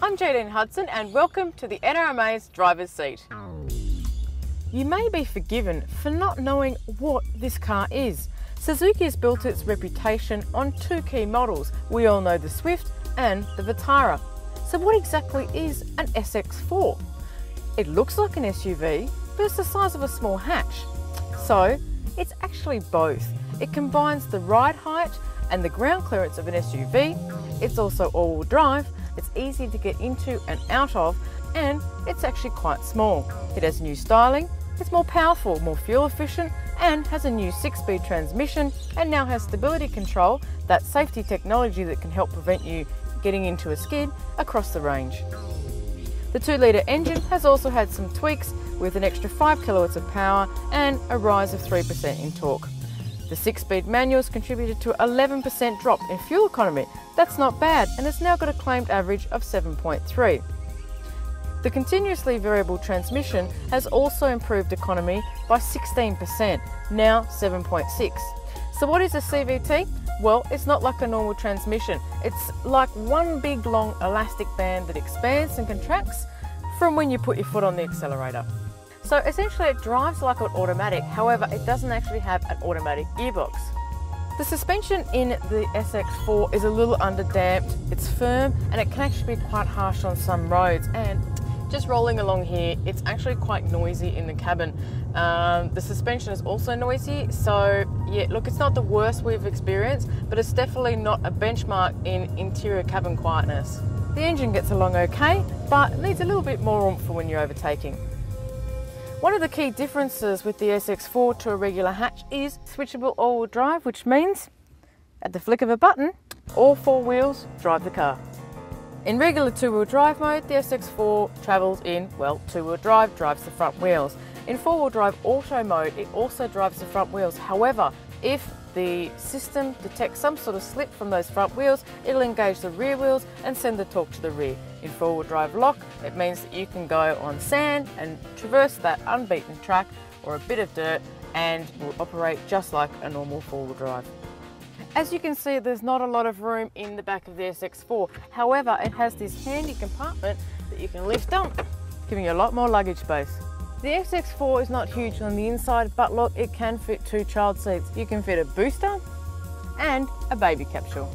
I'm Jadine Hudson and welcome to the NRMA's driver's seat. You may be forgiven for not knowing what this car is. Suzuki has built its reputation on two key models. We all know the Swift and the Vitara. So what exactly is an SX4? It looks like an SUV, but it's the size of a small hatch. So it's actually both. It combines the ride height and the ground clearance of an SUV. It's also all-wheel drive. It's easy to get into and out of, and it's actually quite small. It has new styling, it's more powerful, more fuel efficient, and has a new 6-speed transmission, and now has stability control, that safety technology that can help prevent you getting into a skid across the range. The 2-litre engine has also had some tweaks with an extra 5 kilowatts of power and a rise of 3% in torque. The 6-speed manuals contributed to an 11% drop in fuel economy. That's not bad, and it's now got a claimed average of 7.3. The continuously variable transmission has also improved economy by 16%, now 7.6. So what is a CVT? Well, it's not like a normal transmission. It's like one big long elastic band that expands and contracts from when you put your foot on the accelerator. So essentially it drives like an automatic, however it doesn't actually have an automatic gearbox. The suspension in the SX4 is a little underdamped, it's firm and it can actually be quite harsh on some roads, and just rolling along here it's actually quite noisy in the cabin. The suspension is also noisy, so yeah, look, it's not the worst we've experienced, but it's definitely not a benchmark in interior cabin quietness. The engine gets along okay, but it needs a little bit more oomph for when you're overtaking. One of the key differences with the SX4 to a regular hatch is switchable all-wheel drive, which means at the flick of a button, all 4 wheels drive the car. In regular 2-wheel drive mode, the SX4 travels in, well, 2-wheel drive drives the front wheels. In 4-wheel drive auto mode, it also drives the front wheels. However, if the system detects some sort of slip from those front wheels, it'll engage the rear wheels and send the torque to the rear. In 4-wheel drive lock, it means that you can go on sand and traverse that unbeaten track or a bit of dirt and will operate just like a normal 4-wheel drive. As you can see, there's not a lot of room in the back of the SX4. However, it has this handy compartment that you can lift up, giving you a lot more luggage space. The SX4 is not huge on the inside, but look, it can fit 2 child seats. You can fit a booster and a baby capsule.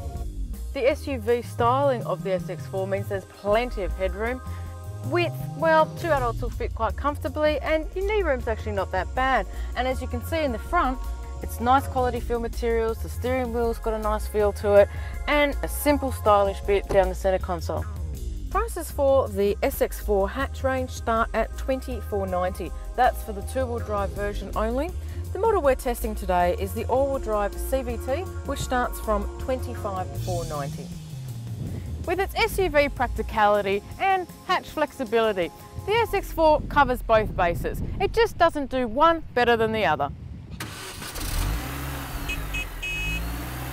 The SUV styling of the SX4 means there's plenty of headroom. Width, well, 2 adults will fit quite comfortably, and your knee room's actually not that bad. And as you can see in the front, it's nice quality feel materials, the steering wheel's got a nice feel to it, and a simple stylish bit down the centre console. Prices for the SX4 hatch range start at $24.90. That's for the 2-wheel drive version only. The model we're testing today is the all-wheel drive CVT, which starts from $25,490. With its SUV practicality and hatch flexibility, the SX4 covers both bases. It just doesn't do one better than the other.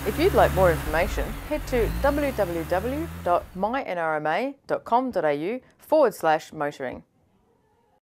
If you'd like more information, head to www.mynrma.com.au/motoring.